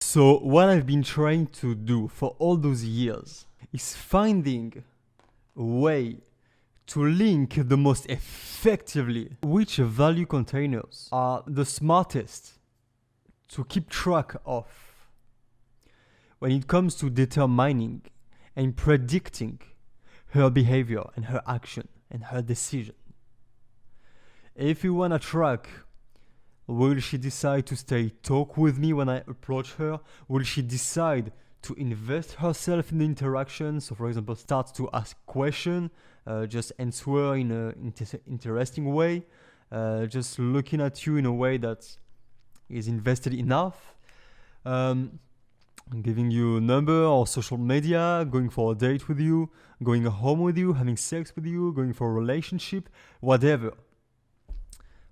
So what I've been trying to do for all those years is finding a way to link the most effectively which value containers are the smartest to keep track of when it comes to determining and predicting her behavior and her action and her decision. If you want to track, will she decide to stay talk with me when I approach her? Will she decide to invest herself in the interaction? So, for example, start to ask questions, just answer in an interesting way, just looking at you in a way that is invested enough. Giving you a number or social media, going for a date with you, going home with you, having sex with you, going for a relationship, whatever.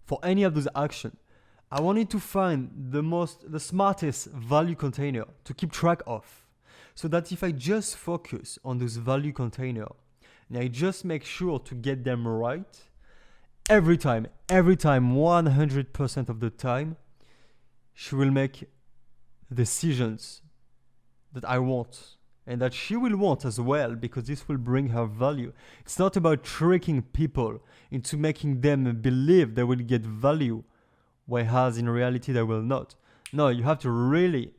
For any of those actions, I wanted to find the smartest value container to keep track of, so that if I just focus on those value container and I just make sure to get them right every time, 100% of the time, she will make decisions that I want and that she will want as well, because this will bring her value. It's not about tricking people into making them believe they will get value, whereas in reality they will not. No, you have to really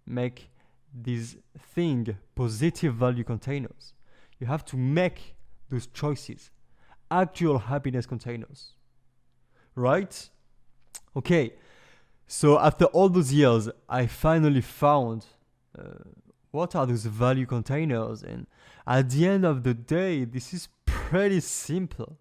make these things positive value containers. You have to make those choices actual happiness containers, right? Okay, so after all those years, I finally found what are those value containers, and at the end of the day, this is pretty simple.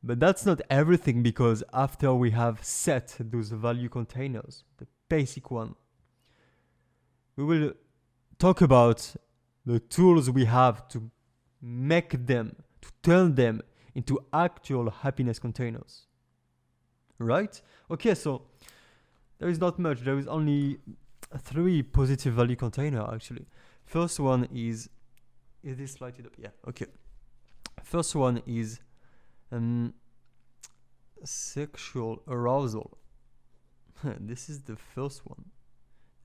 But that's not everything, because after we have set those value containers, the basic one, we will talk about the tools we have to make them, to turn them into actual happiness containers. Right? Okay, so there is not much. There is only 3 positive value containers actually. First one is this lighted up? Yeah, okay. First one is sexual arousal. This is the first one.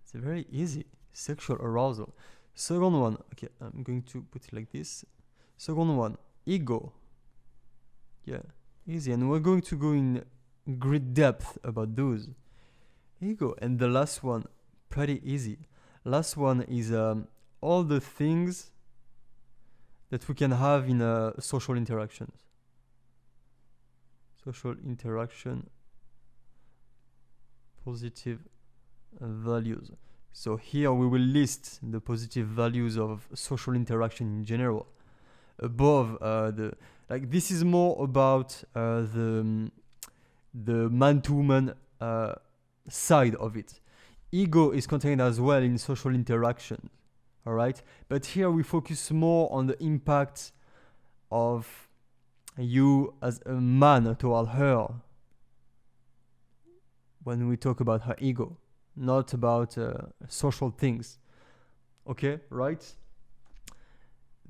It's very easy. Sexual arousal. Second one, okay, I'm going to put it like this. Second one, ego. Yeah, easy. And we're going to go in great depth about those. Ego. And the last one, pretty easy. Last one is all the things that we can have in social interactions. Social interaction, positive values. So here we will list the positive values of social interaction in general. Above this is more about the man-to-man side of it. Ego is contained as well in social interaction, all right? But here we focus more on the impact of you as a man toward her when we talk about her ego, not about social things. Okay, right?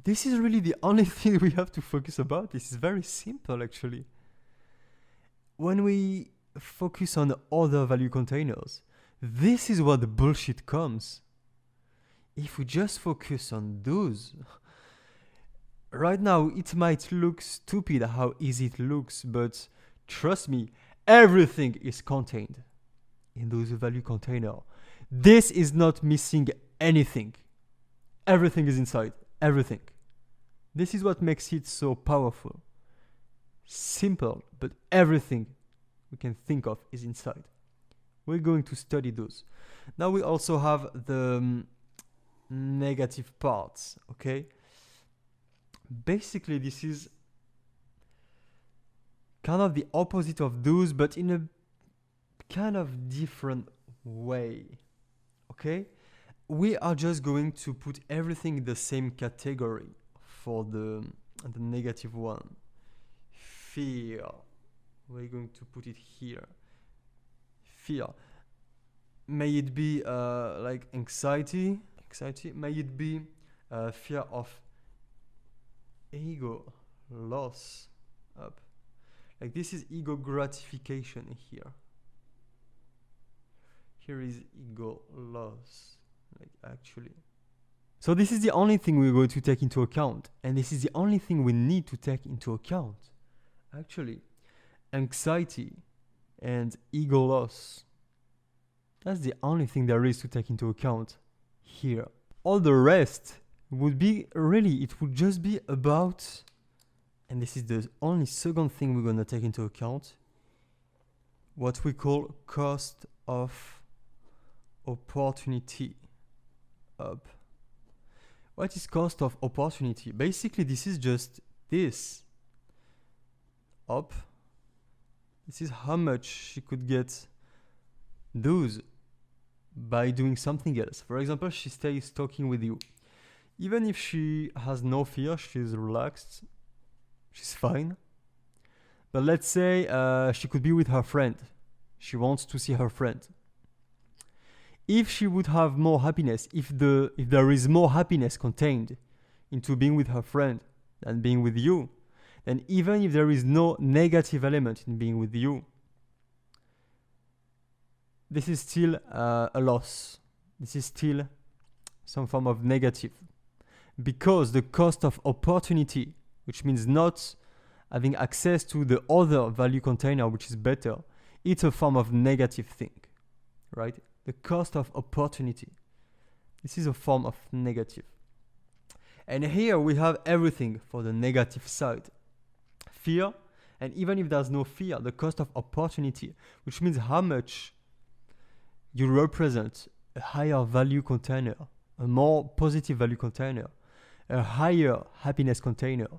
This is really the only thing we have to focus about. This is very simple, actually. When we focus on other value containers, this is where the bullshit comes. If we just focus on those, right now it might look stupid how easy it looks, but trust me, everything is contained in those value containers. This is not missing anything. Everything is inside. Everything. This is what makes it so powerful. Simple, but everything we can think of is inside. We're going to study those. Now we also have the negative parts, okay? Basically, this is kind of the opposite of those, but in a kind of different way, okay? We are just going to put everything in the same category for the negative one. Fear. We're going to put it here. Fear. May it be like anxiety. May it be fear of ego loss. Up. Like this is ego gratification here. here is ego loss, like actually. So this is the only thing we're going to take into account, and this is the only thing we need to take into account, actually. Anxiety and ego loss. That's the only thing there is to take into account here. All the rest would be really, it would just be about, and this is the only second thing we're gonna take into account, what we call cost of opportunity. What is cost of opportunity? Basically, this is just this. This is how much she could get those by doing something else. For example, she stays talking with you. Even if she has no fear, she's relaxed, she's fine. But let's say she could be with her friend. She wants to see her friend. If she would have more happiness, if there is more happiness contained into being with her friend than being with you, then even if there is no negative element in being with you, this is still a loss. This is still some form of negative. Because the cost of opportunity, which means not having access to the other value container, which is better, it's a form of negative thing, right? The cost of opportunity. This is a form of negative. And here we have everything for the negative side. Fear, and even if there's no fear, the cost of opportunity, which means how much you represent a higher value container, a more positive value container, a higher happiness container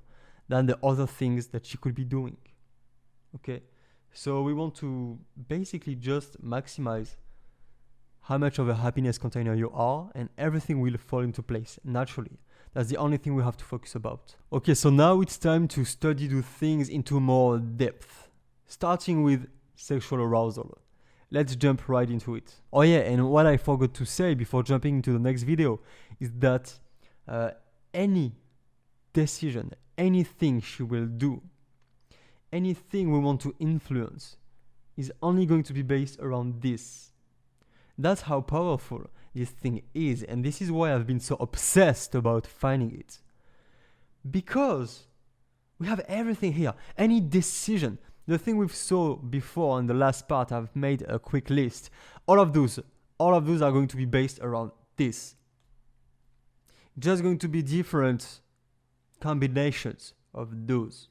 than the other things that she could be doing. Okay? So we want to basically just maximize how much of a happiness container you are, and everything will fall into place naturally. That's the only thing we have to focus about. Okay, so now it's time to study the things into more depth, starting with sexual arousal. Let's jump right into it. Oh yeah, and what I forgot to say before jumping into the next video is that any decision, anything she will do, anything we want to influence is only going to be based around this. That's how powerful this thing is, and this is why I've been so obsessed about finding it. Because we have everything here. Any decision, the thing we saw before in the last part, I've made a quick list. All of those are going to be based around this. Just going to be different combinations of those.